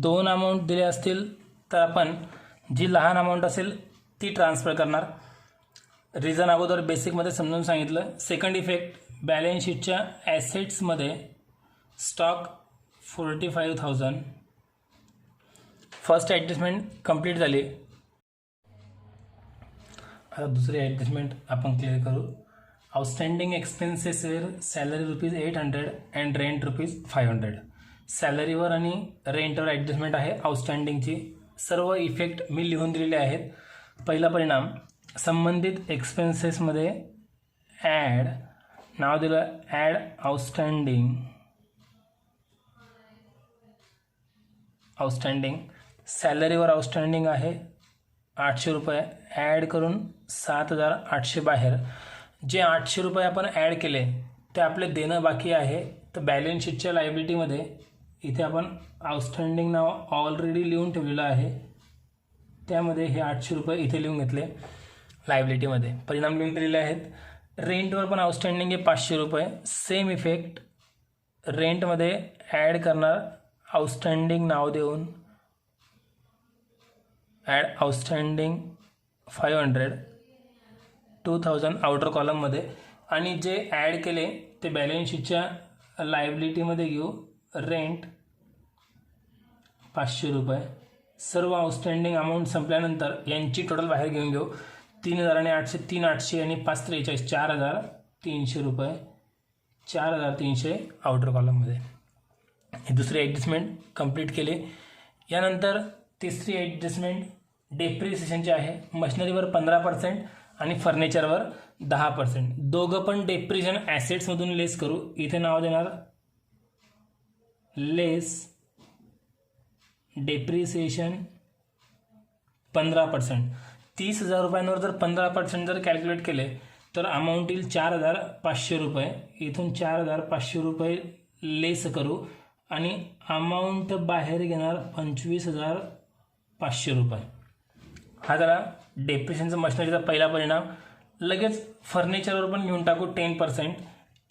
2 अमाऊंट दिले असतील तर आपण जी लहान अमाऊंट असेल ती ट्रान्सफर करणार. रिझन अगोदर बेसिकमध्ये समजून सांगितलं. सेकंड इफेक्ट, बॅलन्स शीटच्या ॲसेट्समध्ये स्टॉक 45,000. फर्स्ट ॲडजस्टमेंट कंप्लीट झाली. आता दुसरी ॲडजस्टमेंट आपण क्लिअर करू. आउटस्टँडिंग एक्सपेन्सेसवर सॅलरी ₹800 अँड रेंट ₹500. सॅलरीवर आणि रेंटवर ॲडजस्टमेंट आहे आउटस्टँडिंगची. सर्व इफेक्ट मी लिहून दिलेले आहेत. पहिला परिणाम, संबंधित एक्सपेन्सेसमध्ये ॲड, नाव दिलं ॲड आउटस्टँडिंग. सॅलरीवर आउटस्टँडिंग आहे 800 रुपये. ॲड करून 7,800 बाहेर. जे 800 रुपये आपण ॲड केले ते आपले देणं बाकी आहे. तर बॅलन्स शीटच्या लायबिलिटीमध्ये इथे आपण आउटस्टँडिंग नाव ऑलरेडी लिहून ठेवलेलं आहे, त्यामध्ये हे 800 रुपये इथे लिहून घेतले लायबिलिटीमध्ये. परिणाम लिहून दिलेले आहेत. रेंटवर पण आउटस्टँडिंग आहे 500 रुपये. सेम इफेक्ट, रेंटमध्ये ॲड करणार आउटस्टँडिंग नाव देऊन ॲड आउटस्टँडिंग 500, 2,000 आउटर कॉलममध्ये. आणि जे ॲड केले ते बॅलन्स शीटच्या लायबिलिटीमध्ये घेऊ. रेंट 500 रुपये. सर्व आउटस्टँडिंग अमाऊंट संपल्यानंतर यांची टोटल बाहेर घेऊन घेऊ. 3,800, 3,800 आणि 5,43, 4,300 रुपये. 4,300 आउटर कॉलममध्ये. हे दुसरे ॲडजस्टमेंट कंप्लीट केले. यानंतर तिसरी ॲडजस्टमेंट डेप्रिसिएशनची आहे. मशिनरीवर 15% आणि फर्निचरवर 10%. दोघं पण डेप्रिसिएशन ॲसेट्समधून लेस करू. इथे नाव देणार लेस डेप्रिसिएशन 15%. 30,000 रुपयांवर जर 15% जर कॅल्क्युलेट केले तर अमाऊंट येईल 4,500 रुपये. इथून 4,500 रुपये लेस करू आणि अमाऊंट बाहेर घेणार 25,500 रुपये. हा झाला डेप्रिसिएशनचा मशिनरीचा पहिला परिणाम. लगेच फर्निचरवर पण घेऊन टाकू 10%.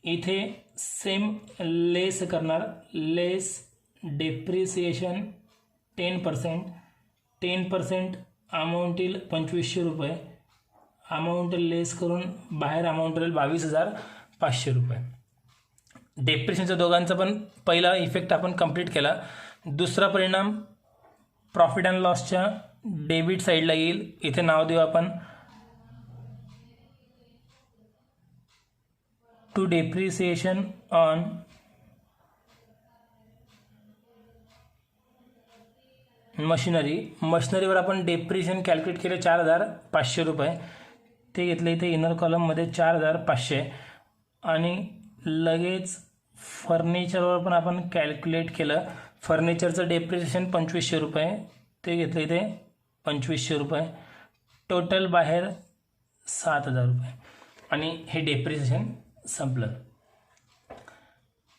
इथे सेम लेस करणार. लेस डेप्रिसिएशन 10%. 10% अमाऊंट येईल 2,500 रुपये. अमाऊंट लेस करून बाहेर अमाऊंट राहील 22,500 रुपये. डेप्रिसिएशनच्या दोघांचा पण पहिला इफेक्ट आपण कंप्लीट केला. दुसरा परिणाम प्रॉफिट अँड लॉसच्या डेबिट साईडला येईल. इथे नाव देऊ आपण टू डेप्रिसिएशन ऑन मशिनरी. मशिनरीवर आपण डेप्रिसिएशन कॅल्क्युलेट केले 4,500 रुपये. ते घेतले इथे इनर कॉलममध्ये 4,500. आणि लगेच फर्निचरवर पण आपण कॅल्क्युलेट केलं. फर्निचरचं डेप्रिसिएशन 2,500 रुपये. ते घेतले इथे 2,500 रुपये. टोटल बाहेर 7,000 रुपये. आणि हे डेप्रिसिएशन संपलं.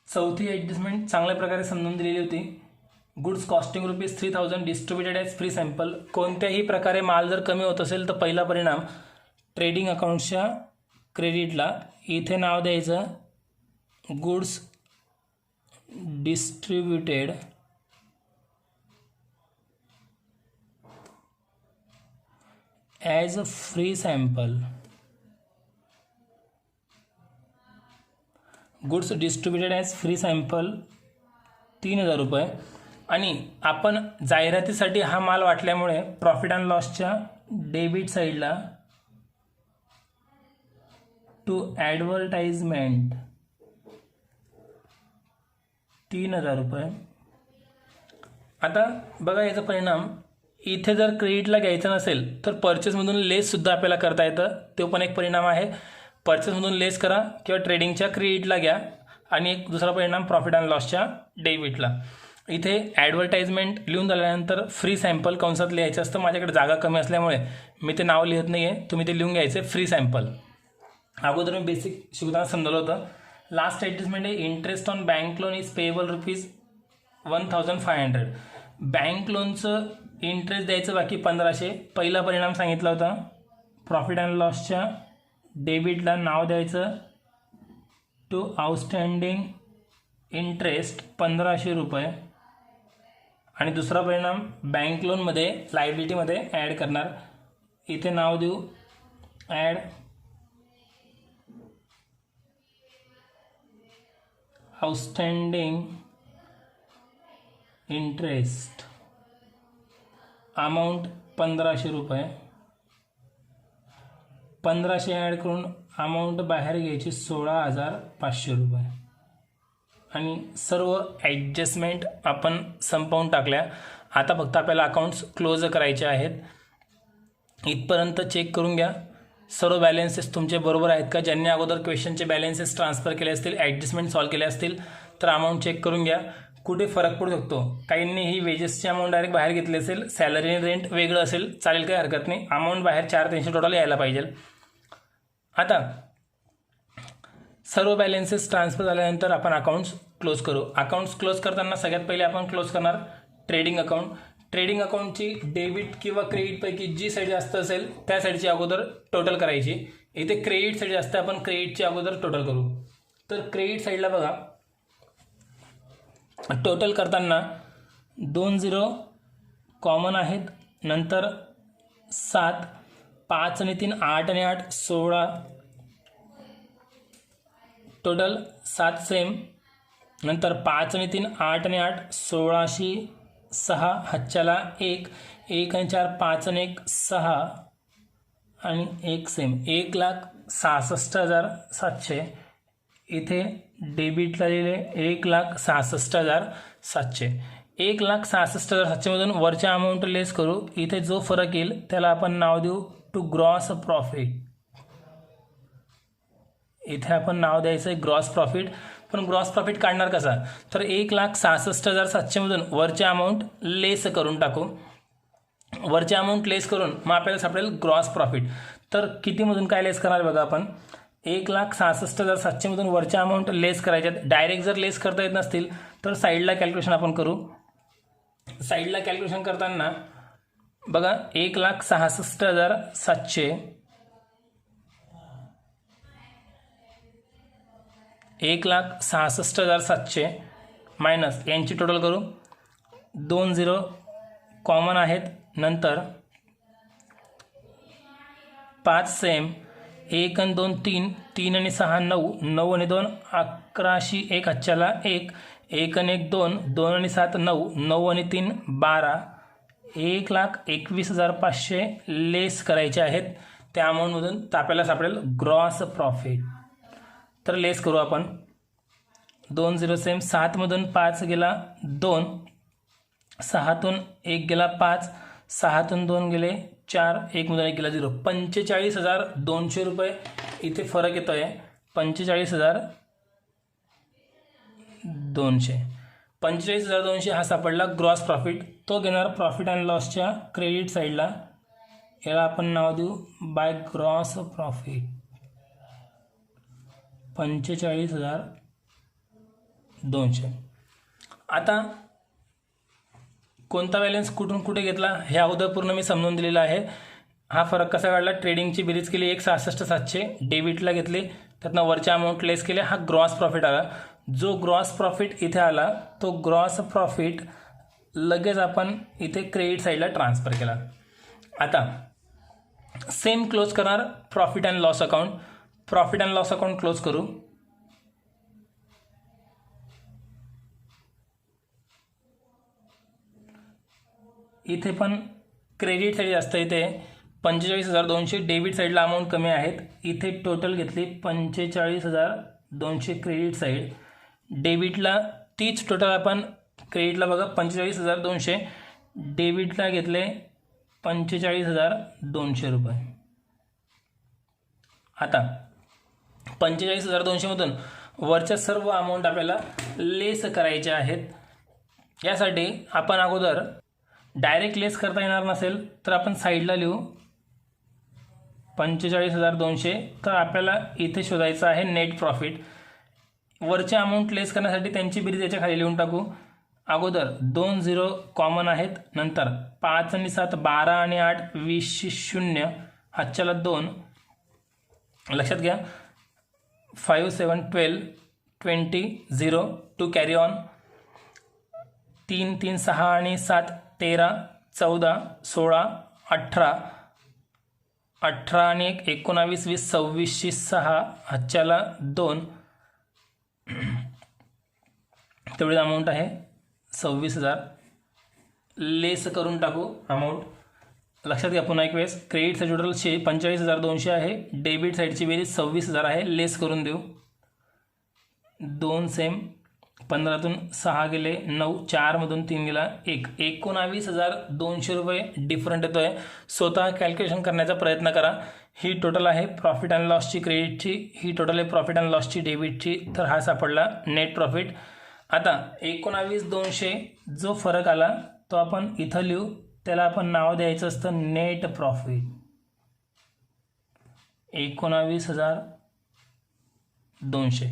चौथी ॲडजस्टमेंट चांगल्या प्रकारे समजून दिलेली होती. Goods costing ₹3,000 distributed as free sample. कोणत्याही प्रकारे माल जर कमी होत असेल तर पहिला परिणाम ट्रेडिंग अकाउंट्सच्या क्रेडिटला. इथे नाव द्यायचं goods distributed as free sample. Goods distributed as free sample 3,000 रुपये. आणि आपण जाहिरातीसाठी हा माल वाटल्यामुळे प्रॉफिट अँड लॉसच्या डेबिट साईडला टू ॲडव्हर्टाइजमेंट 3,000 रुपये. आता बघा याचा परिणाम. इथे जर क्रेडिटला घ्यायचं नसेल तर परचेसमधून लेससुद्धा आपल्याला करता येतं. तो पण एक परिणाम आहे. परचेसमधून लेस करा किंवा ट्रेडिंगच्या क्रेडिटला घ्या. आणि एक दुसरा परिणाम प्रॉफिट अँड लॉसच्या डेबिटला. इथे ॲडव्हर्टाइजमेंट लिहून झाल्यानंतर फ्री सॅम्पल कंसात लिहायचं असतं. माझ्याकडे जागा कमी असल्यामुळे मी ते नाव लिहित नाही आहे. तुम्ही ते लिहून घ्यायचे फ्री सॅम्पल. अगोदर मी बेसिक शिकताना समजवलं होतं. लास्ट ॲडजस्टमेंट आहे interest on bank loan is payable ₹1,500. Bank लोनचं इंटरेस्ट द्यायचं बाकी 1,500. पहिला परिणाम सांगितला होता. प्रॉफिट अँड लॉसच्या डेबिटला नाव द्यायचं टू आउटस्टँडिंग इंटरेस्ट 1,500 रुपये. आणि दुसरा परिणाम बँक लोनमध्ये लायबिलिटीमध्ये ॲड करणार. इथे नाव देऊ ॲड आउटस्टँडिंग इंटरेस्ट अमाऊंट 1,500 रुपये. 1,500 ॲड करून अमाऊंट बाहेर घ्यायची 16,500 रुपये. आणि सर्व ॲडजस्टमेंट आपण संपवून टाकल्या. आता फक्त आपल्याला अकाउंट्स क्लोज करायचे आहेत. इथपर्यंत चेक करून घ्या सर्व बॅलेन्सेस तुमचे बरोबर आहेत का. ज्यांनी अगोदर क्वेश्चनचे बॅलेन्सेस ट्रान्सफर केले असतील, ॲडजस्टमेंट सॉल्व केले असतील तर अमाऊंट चेक करून घ्या. कुठे फरक पडू शकतो. काहींनी ही वेजेसची अमाऊंट डायरेक्ट बाहेर घेतली असेल, सॅलरी रेंट वेगळं असेल, चालेल, काही हरकत नाही. अमाऊंट बाहेर 4,300 टोटल यायला पाहिजे. आता सर्व बॅलेन्सेस ट्रान्सफर झाल्यानंतर आपण अकाउंट्स क्लोज करू. अकाउंट्स क्लोज करताना सगळ्यात पहिले आपण क्लोज करणार ट्रेडिंग अकाउंट. ट्रेडिंग अकाउंटची डेबिट किंवा क्रेडिटपैकी जी साईड जास्त असेल त्या साईडची अगोदर टोटल करायची. इथे क्रेडिट साईड जास्त, आपण क्रेडिटची अगोदर टोटल करू. तर क्रेडिट साईडला बघा, टोटल करताना 2 0 कॉमन आहेत, नंतर 7, 5 आणि 3 8 आणि 8 16, टोटल 7 सेम, नंतर 5 आणि 3 8 आणि 8 16शी 6, हातच्याला 1, 1 आणि 4 5 आणि 1 6 आणि 1 सेम, 1,66,700. इथे डेबिटला लिहिले 1,66,700. 1,66,700मधून वरच्या अमाऊंट लेस करू. इथे जो फरक येईल त्याला आपण नाव देऊ टू ग्रॉस प्रॉफिट. इथे आपण नाव द्यायचं आहे ग्रॉस प्रॉफिट. पण ग्रॉस प्रॉफिट काढणार कसा, तर 1,66,700मधून वरची अमाऊंट लेस करून टाकू. वरची अमाऊंट लेस करून मग आपल्याला सापडेल ग्रॉस प्रॉफिट. तर कितीमधून काय लेस करणार बघा आपण, 1,66,700मधून वरच्या अमाऊंट लेस करायच्यात. डायरेक्ट जर लेस करता येत नसतील तर साईडला कॅल्क्युलेशन आपण करू. साईडला कॅल्क्युलेशन करताना बघा 1,66,700 1,66,700 मायनस यांची टोटल करू. 2 0 कॉमन आहेत, नंतर 5 सेम, 1 आणि 2 3, 3 आणि 6 9, 9 आणि 2 11, 1 हातच्याला 1, 1 आणि 1 2, 2 आणि 7 9, 9 आणि 3 12, 1,21,500 लेस करायचे आहेत त्या अमाऊंटमधून. तर आपल्याला सापडेल ग्रॉस प्रॉफिट. तर लेस करू आपण. 2 0 सेम, 7मधून 5 गेला 2, 6तून 1 गेला 5, 6तून 2 गेले 4, 1मधून 1 गेला 0. 45,200 रुपये इथे फरक येतो आहे. 45,200 45,200 हा सापडला ग्रॉस प्रॉफिट. तो घेणार प्रॉफिट अँड लॉसच्या क्रेडिट साईडला. याला आपण नाव देऊ बाय ग्रॉस प्रॉफिट. 45,200. आता कोणता बॅलन्स कुठून कुठे घेतला हे अगोदर पूर्ण मी समजून दिलेला आहे. हा फरक कसा काढला, ट्रेडिंगची बेरीज केली 1,66,700, डेबिटला घेतले, त्यातनं वरच्या अमाऊंट लेस केले, हा ग्रॉस प्रॉफिट आला. जो ग्रॉस प्रॉफिट इथे आला तो ग्रॉस प्रॉफिट लगेच आपण इथे क्रेडिट साईडला ट्रान्सफर केला. आता सेम क्लोज करणार profit and loss account. Profit and loss account close करू. इथे पण क्रेडिट साईड जास्त इथे 45,200, डेबिट साईडला अमाऊंट कमी आहेत. इथे टोटल घेतली 45,200 क्रेडिट साईड. डेबिटला तीच टोटल आपण क्रेडिटला बघा 45,200, डेबिटला घेतले 45,200 रुपये. आता 45,200मधून वरच्या सर्व अमाऊंट आपल्याला लेस करायचे आहेत. यासाठी आपण अगोदर डायरेक्ट लेस करता येणार नसेल तर आपण साईडला लिहू 45,200. तर आपल्याला इथे शोधायचं आहे नेट प्रॉफिट. वरच्या अमाऊंट लेस करण्यासाठी त्यांची बेरीज याच्या खाली लिहून टाकू. अगोदर 2 0 कॉमन आहेत, नंतर 5 आणि 7 12 आणि 8 20 0 हातच्याला 2, लक्षात घ्या 5 7 12 20 0 टू कॅरी ऑन. 3 3 6 आणि 7 13 14 16 18 18 आणि 1 19 20 26 6 हातच्याला 2, तेवढी अमाऊंट आहे 26,000. लेस करून टाकू अमाऊंट. लक्षात घ्या पुन्हा एक वेळेस, क्रेडिट साईड टोटल 45,200 आहे, डेबिट साईडची बेरीज 26,000 आहे. लेस करून देऊ. 2 सेम, 15तून 6 गेले 9, 4मधून 3 गेला 1, 19,200 रुपये डिफरंट येतो आहे. स्वतः कॅल्क्युलेशन करण्याचा प्रयत्न करा. ही टोटल आहे प्रॉफिट अँड लॉसची क्रेडिटची, ही टोटल आहे प्रॉफिट अँड लॉसची डेबिटची. तर हा सापडला नेट प्रॉफिट. आता 19,200 जो फरक आला तो आपण इथं लिहू. त्याला आपण नाव द्यायचं असतं नेट प्रॉफिट. 19,200.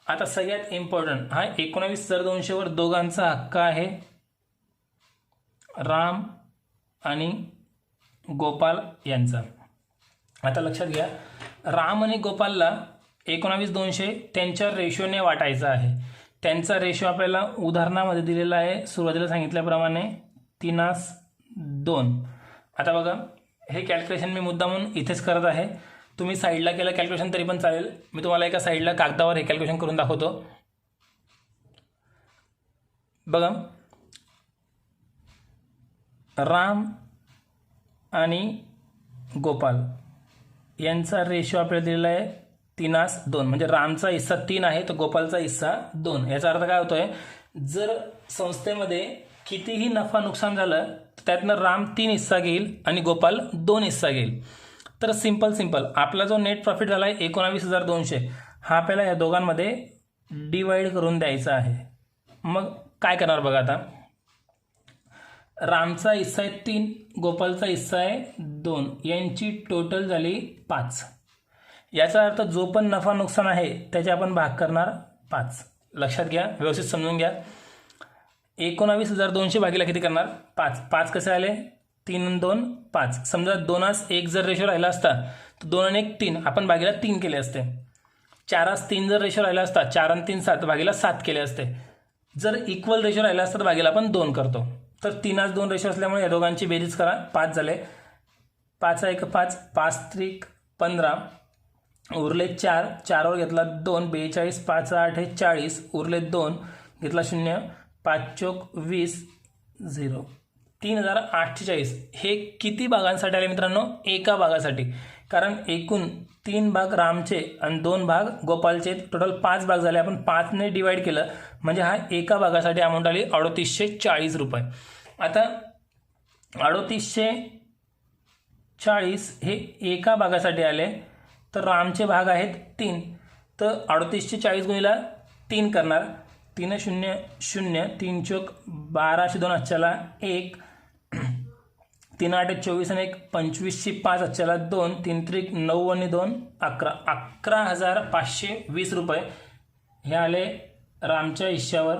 आता सगळ्यात इम्पॉर्टंट, हा 19,200 वर दोघांचा हक्क आहे, राम आणि गोपाल यांचा. आता लक्षात घ्या, राम आणि गोपालला 19,200 त्यांच्या रेशोने वाटायचं आहे. त्यांचा रेशो आपल्याला उदाहरणामध्ये दिलेला आहे, सुरुवातीला सांगितल्याप्रमाणे 3:2. आता बघा हे कॅल्क्युलेशन मी मुद्दामून इथेच करत आहे. तुम्ही साईडला केलं कॅल्क्युलेशन तरी पण चालेल. मी तुम्हाला एका साईडला कागदावर हे कॅल्क्युलेशन करून दाखवतो. बघा राम आणि गोपाल यांचा रेशो आपल्याला दिलेला आहे 3 2 म्हणजे रामचा हिस्सा 3 आहे तर गोपालचा हिस्सा 2. याचा अर्थ काय होतोय, जर संस्थेमध्ये कितीही नफा नुकसान झालं तर त्यातनं राम 3 हिस्सा घेईल आणि गोपाल 2 हिस्सा घेईल. तर सिंपल आपला जो नेट प्रॉफिट झाला आहे 19,200 हा आपल्याला या दोघांमध्ये डिवाइड करून द्यायचा आहे. मग काय करणार बघा, आता रामचा हिस्सा आहे 3, गोपालचा हिस्सा आहे 2, यांची टोटल झाली 5. याचा अर्थ जो पण नफा नुकसान आहे त्याचे आपण भाग करणार 5. लक्षात घ्या, व्यवस्थित समजून घ्या. 19,200 भागीला किती करणार 5. 5 कसे आले 3 आणि 2 5. समजा 2:1 जर रेशो राहिला असता तर 2 आणि 1 3 आपण भागीला 3 केले असते. 4:3 जर रेशो राहिला असता 4 आणि 3 7 भागीला 7 केले असते. जर इक्वल रेशो राहिला असता तर भागीला आपण 2 करतो. तर 3:2 रेशो असल्यामुळे या दोघांची बेरीज करा 5 झाले. 5 1 5 5 3 15 उरले 4, 4वर घेतला 2 42 5 8 हे 40 उरले 2 घेतला 0 5 चोक 20 0 3,048. हे किती भागांसाठी आले मित्रांनो, एका भागासाठी. कारण एकूण 3 भाग रामचे आणि 2 भाग गोपालचे, टोटल 5 भाग झाले. आपण 5ने डिवाइड केलं म्हणजे हा एका भागासाठी अमाऊंट आली 3840 रुपये. आता 3840 हे एका भागासाठी आले तर रामचे भाग आहेत 3, तर 3840 गुणिला 3 करणार. 3 0 0 3 चोक 12 2 अच्छाला 1 3 8 24 आणि 1 25 5 अच्छाला 2 3 3 9 आणि 2 11 11,520 रुपये हे आले रामच्या हिश्श्यावर.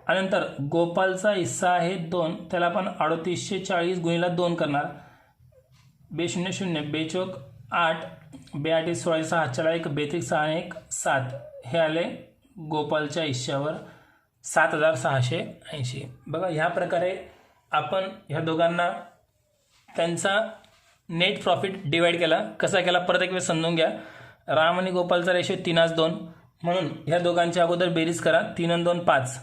आणि नंतर गोपालचा हिस्सा आहे 2, त्याला आपण 3840 गुणिला 2 करणार. 2 0 0 2 चोक 8 2 8 16 6 अच्छाला 1 2 3 6 1 7 हे आले गोपालच्या हिश्श्यावर 7,680. बघा, ह्या प्रकारे आपण ह्या दोघांना त्यांचा नेट प्रॉफिट डिवाइड केला. कसा केला परत एक वेळ समजून घ्या. राम आणि गोपालचा रेशो 3:2 म्हणून ह्या दोघांच्या अगोदर बेरीज करा. 3 आणि 2 5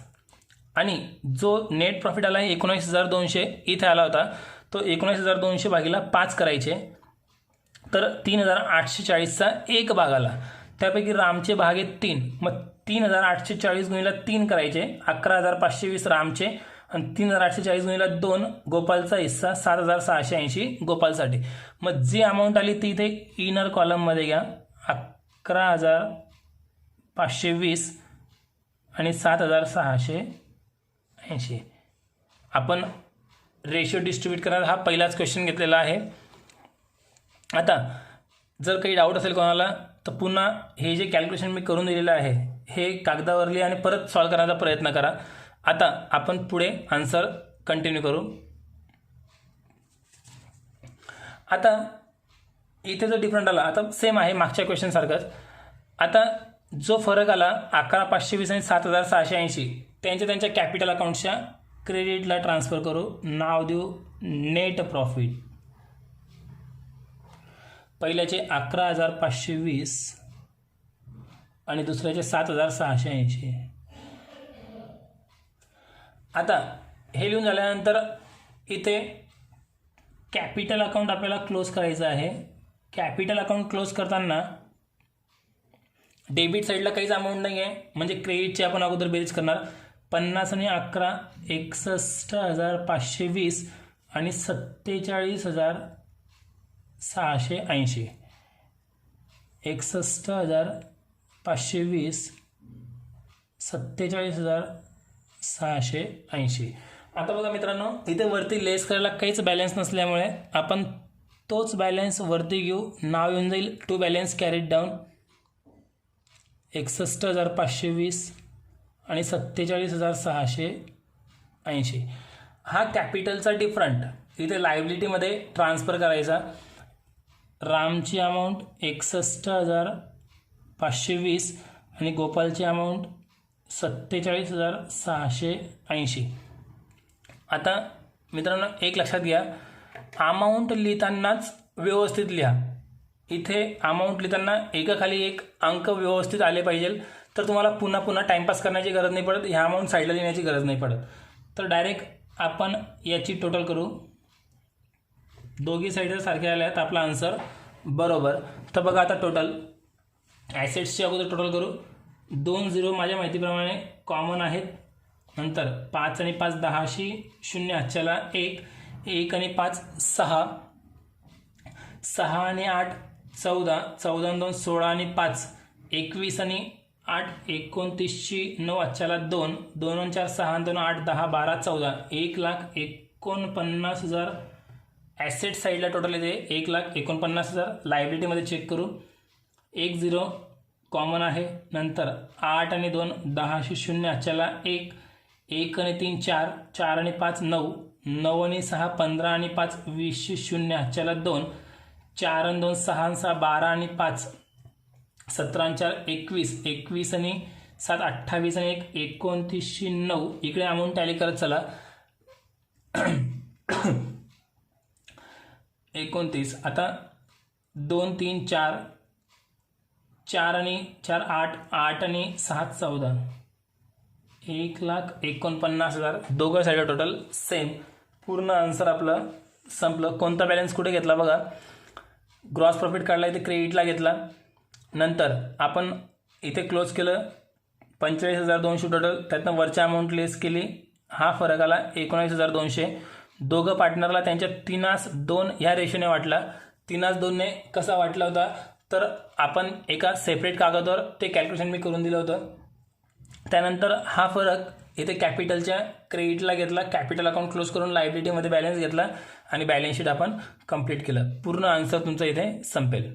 आणि जो नेट प्रॉफिट आला आहे 19,200 इथे आला होता तो 19,200 भागीला 5 करायचे. तर 3,840चा एक भाग आला. त्यापैकी रामचे भाग आहेत 3, मग 3,840 गुणिला 3 करायचे. 11,520 रामचे आणि 3,840 गुणिला 2 गोपालचा हिस्सा 7,680 गोपालसाठी. मग जी अमाऊंट आली ती इथे इनर कॉलममध्ये घ्या. 11,520 आणि 7,680. आपण रेशो डिस्ट्रीब्यूट करणार हा पहिलाच क्वेश्चन घेतलेला आहे. आता जर काही डाऊट असेल कोणाला तर पुन्हा हे जे कॅल्क्युलेशन मी करून दिलेलं आहे हे कागदावर लिहा आणि परत सॉल्व करण्याचा प्रयत्न करा. आता आपण पुढे आन्सर कंटिन्यू करू. आता इथे जो डिफरंट आला आता सेम आहे मागच्या क्वेश्चन सारखंच. आता जो फरक आला 11,520 आणि 7,680 त्यांच्या कॅपिटल अकाउंटच्या क्रेडिटला ट्रान्सफर करू. नाव देऊ नेट प्रॉफिट. पहिल्याचे 11,520 आणि दुसऱ्याचे 7,680. आता हे लिहून झाल्यानंतर इथे कॅपिटल अकाउंट आपल्याला क्लोज करायचं आहे. कॅपिटल अकाउंट क्लोज करताना डेबिट साईडला काहीच अमाऊंट नाही आहे म्हणजे क्रेडिटची आपण अगोदर बेरीज करणार. 50 आणि 11 61,520 आणि 47,680. 61,520 47,680. आता बघा मित्रांनो इथे वरती लेस करायला काहीच बॅलन्स नसल्यामुळे आपण तोच बॅलन्स वरती घेऊ. नाव येऊन जाईल टू बॅलन्स कॅरीड डाऊन. 61,520 आणि 47,680. हा कॅपिटलचा डिफरंट इथे लायबिलिटीमध्ये ट्रान्सफर करायचा. रामची अमाऊंट 61,520 आणि गोपालची अमाऊंट 47,680. आता मित्रांनो एक लक्षात घ्या, अमाऊंट लिहितानाच व्यवस्थित लिहा. इथे अमाऊंट लिहिताना एकाखाली एक अंक व्यवस्थित आले पाहिजे. तर तुम्हाला पुन्हा पुन्हा टाइमपास करण्याची गरज नाही पडत. ह्या अमाऊंट साईडला लिहिण्याची गरज नाही पडत. तर डायरेक्ट आपण याची टोटल करू. दोघी साईड सारखे आले आहेत आपला आन्सर बरोबर. तर बघा आता टोटल ॲसेट्सची अगोदर टोटल करू. 2 झिरो माझ्या माहितीप्रमाणे कॉमन आहेत. नंतर 5 आणि 5 10शी, 0 हातच्याला 1, 1 आणि 5 6, 6 आणि 8 14, 14 आणि 2 16 आणि 5 21 आणि 8 29ची 9 हातच्याला 2, 2 आणि 4 6 आणि 2 8 10 12 14, 1,49,000 ॲसेट साईडला टोटल येते. 1,49,000. लायबिलिटीमध्ये चेक करू. 1 झिरो कॉमन आहे. नंतर 8 आणि 2 10शी, 0 हातच्याला 1, 1 आणि 3 4, 4 आणि 5 9, 9 आणि 6 15 आणि 5 20शी, 0 हातच्याला 2, 4 आणि 2 6 आणि 6 12 आणि 5 17 आणि 4 21, 21 आणि 7 28 आणि 1 29शी 9. इकडे अमाऊंट टॅली करत चला. 29. आता 2 3 4, 4 आणि 4 8, 8 आणि 6 14, 1,49,000. दोघं साईड टोटल सेम. पूर्ण आन्सर आपलं संपलं. कोणता बॅलन्स कुठे घेतला बघा. ग्रॉस प्रॉफिट काढला इथे क्रेडिटला घेतला. नंतर आपण इथे क्लोज केलं 45,200 टोटल. त्यातनं वरच्या अमाऊंट लेस केली. हा फरक आला 19,200. दोघं पार्टनरला त्यांच्या 3:2 ह्या रेशोने वाटला. 3:2ने कसा वाटला होता तर आपण एका सेपरेट कागदावर ते कॅल्क्युलेशन मी करून दिलं होतं. त्यानंतर हा फरक इथे कॅपिटलच्या क्रेडिटला घेतला. कॅपिटल अकाउंट क्लोज करून लायबिलिटीमध्ये बॅलन्स घेतला आणि बॅलन्स शीट आपण कंप्लीट केलं. पूर्ण आन्सर तुमचं इथे संपेल.